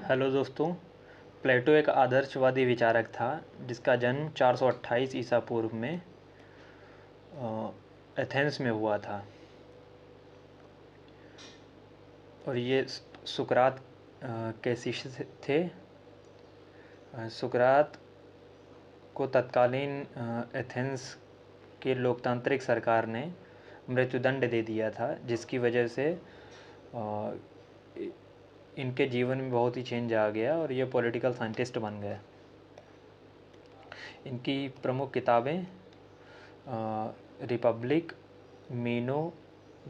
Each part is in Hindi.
हेलो दोस्तों। प्लेटो एक आदर्शवादी विचारक था जिसका जन्म 428 ईसा पूर्व में एथेंस में हुआ था। और ये सुकरात के शिष्य थे। सुकरात को तत्कालीन एथेंस के लोकतांत्रिक सरकार ने मृत्युदंड दे दिया था, जिसकी वजह से इनके जीवन में बहुत ही चेंज आ गया और ये पॉलिटिकल साइंटिस्ट बन गए। इनकी प्रमुख किताबें Republic, Meno,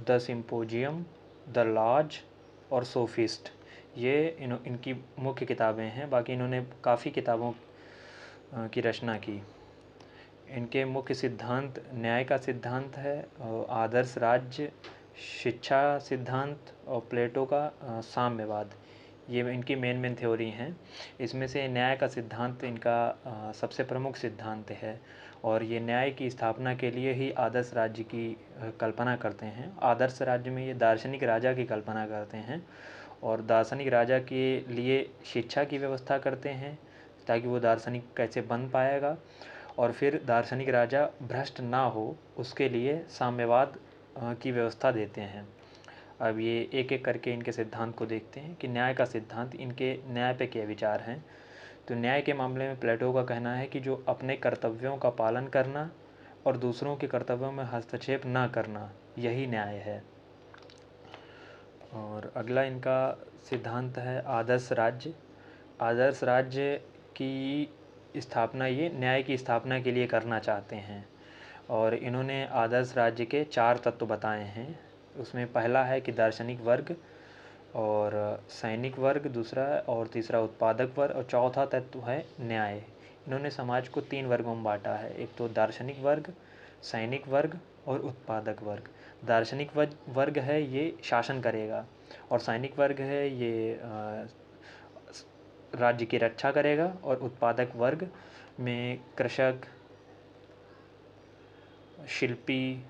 the Symposium, the Laws और सोफिस्ट, ये इनकी मुख्य किताबें हैं। बाकी इन्होंने काफ़ी किताबों की रचना की। इनके मुख्य सिद्धांत न्याय का सिद्धांत है, आदर्श राज्य, शिक्षा सिद्धांत और प्लेटो का साम्यवाद। ये इनकी मेन थ्योरी हैं। इसमें से न्याय का सिद्धांत इनका सबसे प्रमुख सिद्धांत है और ये न्याय की स्थापना के लिए ही आदर्श राज्य की कल्पना करते हैं। आदर्श राज्य में ये दार्शनिक राजा की कल्पना करते हैं और दार्शनिक राजा के लिए शिक्षा की व्यवस्था करते हैं ताकि वो दार्शनिक कैसे बन पाएगा, और फिर दार्शनिक राजा भ्रष्ट ना हो उसके लिए साम्यवाद की व्यवस्था देते हैं। अब ये एक एक करके इनके सिद्धांत को देखते हैं कि न्याय का सिद्धांत, इनके न्याय पे क्या विचार हैं। तो न्याय के मामले में प्लेटो का कहना है कि जो अपने कर्तव्यों का पालन करना और दूसरों के कर्तव्यों में हस्तक्षेप ना करना, यही न्याय है। और अगला इनका सिद्धांत है आदर्श राज्य। आदर्श राज्य की स्थापना ये न्याय की स्थापना के लिए करना चाहते हैं और इन्होंने आदर्श राज्य के 4 तत्व बताए हैं। उसमें पहला है कि दार्शनिक वर्ग, और सैनिक वर्ग दूसरा, और तीसरा उत्पादक वर्ग, और चौथा तत्व है न्याय। इन्होंने समाज को 3 वर्गों में बांटा है, एक तो दार्शनिक वर्ग, सैनिक वर्ग और उत्पादक वर्ग। दार्शनिक वर्ग है ये शासन करेगा, और सैनिक वर्ग है ये राज्य की रक्षा करेगा, और उत्पादक वर्ग में कृषक, शिल्पी,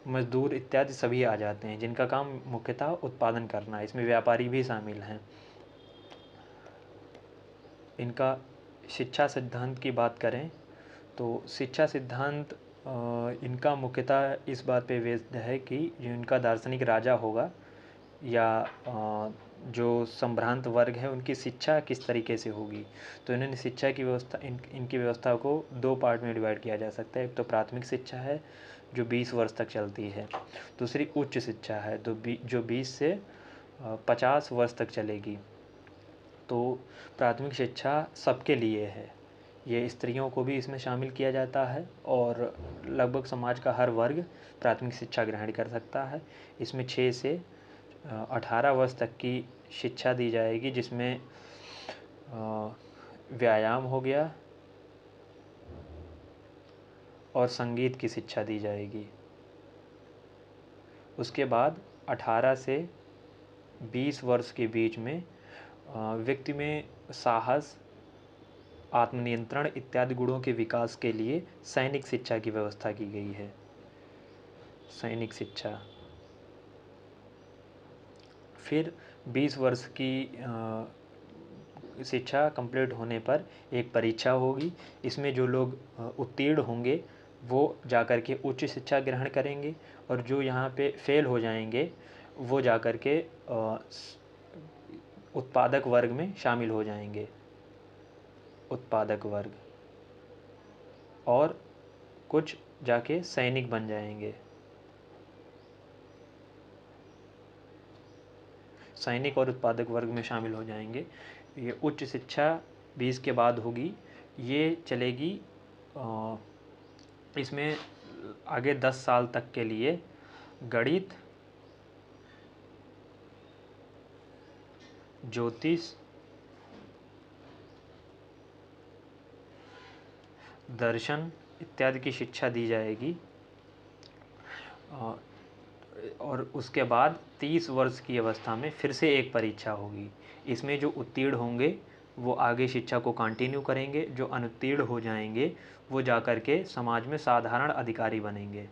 मजदूर इत्यादि सभी आ जाते हैं जिनका काम मुख्यतः उत्पादन करना है। इसमें व्यापारी भी शामिल हैं। इनका शिक्षा सिद्धांत की बात करें तो शिक्षा सिद्धांत इनका मुख्यतः इस बात पे बेस्ड है कि जो इनका दार्शनिक राजा होगा या जो संभ्रांत वर्ग है उनकी शिक्षा किस तरीके से होगी। तो इन्होंने शिक्षा की व्यवस्था, इनकी व्यवस्था को 2 पार्ट में डिवाइड किया जा सकता है। एक तो प्राथमिक शिक्षा है जो 20 वर्ष तक चलती है, दूसरी उच्च शिक्षा है जो 20 से 50 वर्ष तक चलेगी। तो प्राथमिक शिक्षा सबके लिए है, ये स्त्रियों को भी इसमें शामिल किया जाता है और लगभग समाज का हर वर्ग प्राथमिक शिक्षा ग्रहण कर सकता है। इसमें 6 से 18 वर्ष तक की शिक्षा दी जाएगी, जिसमें व्यायाम हो गया और संगीत की शिक्षा दी जाएगी। उसके बाद 18 से 20 वर्ष के बीच में व्यक्ति में साहस, आत्मनियंत्रण इत्यादि गुणों के विकास के लिए सैनिक शिक्षा की व्यवस्था की गई है। सैनिक शिक्षा। फिर 20 वर्ष की शिक्षा कंप्लीट होने पर एक परीक्षा होगी। इसमें जो लोग उत्तीर्ण होंगे वो जाकर के उच्च शिक्षा ग्रहण करेंगे, और जो यहाँ पे फेल हो जाएंगे वो जाकर के उत्पादक वर्ग में शामिल हो जाएंगे। उत्पादक वर्ग, और कुछ जाके सैनिक बन जाएंगे। सैनिक और उत्पादक वर्ग में शामिल हो जाएंगे। ये उच्च शिक्षा 20 के बाद होगी। ये चलेगी इसमें आगे 10 साल तक के लिए गणित, ज्योतिष, दर्शन इत्यादि की शिक्षा दी जाएगी। और उसके बाद 30 वर्ष की अवस्था में फिर से एक परीक्षा होगी। इसमें जो उत्तीर्ण होंगे वो आगे शिक्षा को कंटिन्यू करेंगे, जो अनुत्तीर्ण हो जाएंगे वो जाकर के समाज में साधारण अधिकारी बनेंगे।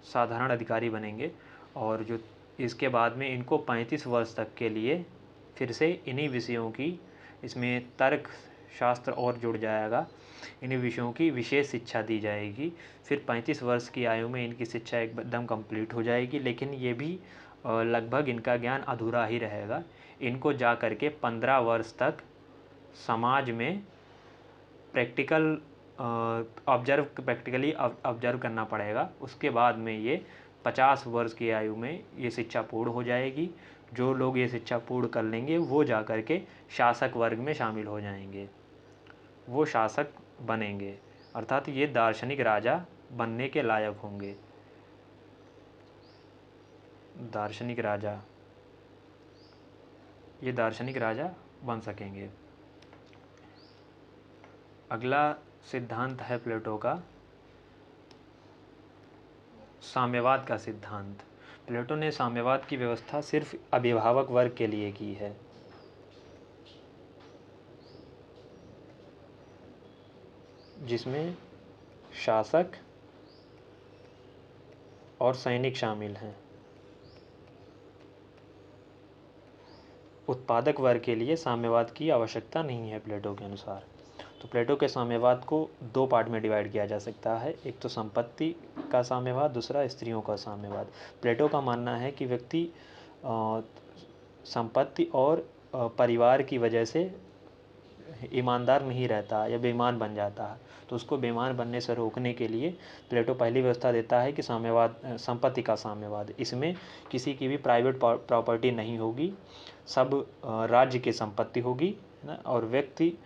साधारण अधिकारी बनेंगे। और जो इसके बाद में इनको 35 वर्ष तक के लिए फिर से इन्हीं विषयों की, इसमें तर्क शास्त्र और जुड़ जाएगा, इन्हीं विषयों की विशेष शिक्षा दी जाएगी। फिर 35 वर्ष की आयु में इनकी शिक्षा एकदम कंप्लीट हो जाएगी, लेकिन ये भी लगभग इनका ज्ञान अधूरा ही रहेगा। इनको जा कर के 15 वर्ष तक समाज में प्रैक्टिकली ऑब्जर्व करना पड़ेगा। उसके बाद में ये 50 वर्ष की आयु में ये शिक्षा पूर्ण हो जाएगी। जो लोग ये शिक्षा पूर्ण कर लेंगे वो जा कर के शासक वर्ग में शामिल हो जाएंगे, वो शासक बनेंगे, अर्थात ये दार्शनिक राजा बनने के लायक होंगे। दार्शनिक राजा, ये दार्शनिक राजा बन सकेंगे। अगला सिद्धांत है प्लेटो का साम्यवाद का सिद्धांत। प्लेटो ने साम्यवाद की व्यवस्था सिर्फ अभिभावक वर्ग के लिए की है, जिसमें शासक और सैनिक शामिल हैं। उत्पादक वर्ग के लिए साम्यवाद की आवश्यकता नहीं है प्लेटो के अनुसार। तो प्लेटो के साम्यवाद को दो पार्ट में डिवाइड किया जा सकता है, एक तो संपत्ति का साम्यवाद, दूसरा स्त्रियों का साम्यवाद। प्लेटो का मानना है कि व्यक्ति संपत्ति और परिवार की वजह से ईमानदार नहीं रहता या बेईमान बन जाता है, तो उसको बेईमान बनने से रोकने के लिए प्लेटो पहली व्यवस्था देता है कि साम्यवाद, संपत्ति का साम्यवाद। इसमें किसी की भी प्राइवेट प्रॉपर्टी नहीं होगी, सब राज्य की संपत्ति होगी ना, और व्यक्ति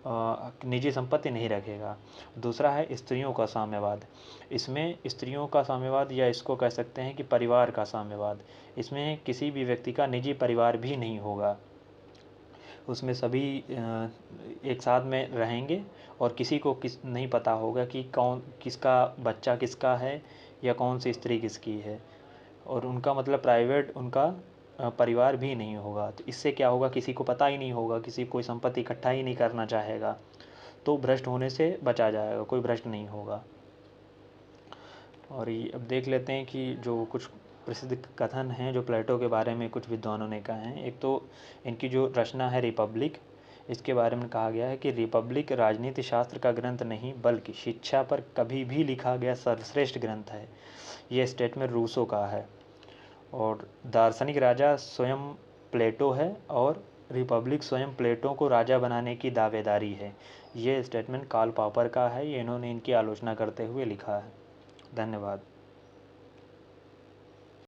निजी संपत्ति नहीं रखेगा। दूसरा है स्त्रियों का साम्यवाद। इसमें स्त्रियों का साम्यवाद, या इसको कह सकते हैं कि परिवार का साम्यवाद, इसमें किसी भी व्यक्ति का निजी परिवार भी नहीं होगा, उसमें सभी एक साथ में रहेंगे और किसी को नहीं पता होगा कि कौन किसका बच्चा किसका है या कौन सी स्त्री किसकी है, और उनका मतलब प्राइवेट उनका परिवार भी नहीं होगा। तो इससे क्या होगा, किसी को पता ही नहीं होगा, किसी कोई संपत्ति इकट्ठा ही नहीं करना चाहेगा, तो भ्रष्ट होने से बचा जाएगा, कोई भ्रष्ट नहीं होगा। और ये अब देख लेते हैं कि जो कुछ प्रसिद्ध कथन हैं जो प्लेटो के बारे में कुछ विद्वानों ने कहे हैं। एक तो इनकी जो रचना है रिपब्लिक, इसके बारे में कहा गया है कि रिपब्लिक राजनीति शास्त्र का ग्रंथ नहीं बल्कि शिक्षा पर कभी भी लिखा गया सर्वश्रेष्ठ ग्रंथ है। यह स्टेटमेंट रूसो का है। और दार्शनिक राजा स्वयं प्लेटो है और रिपब्लिक स्वयं प्लेटो को राजा बनाने की दावेदारी है। ये स्टेटमेंट कार्ल पॉपर का है, ये इन्होंने इनकी आलोचना करते हुए लिखा है। धन्यवाद।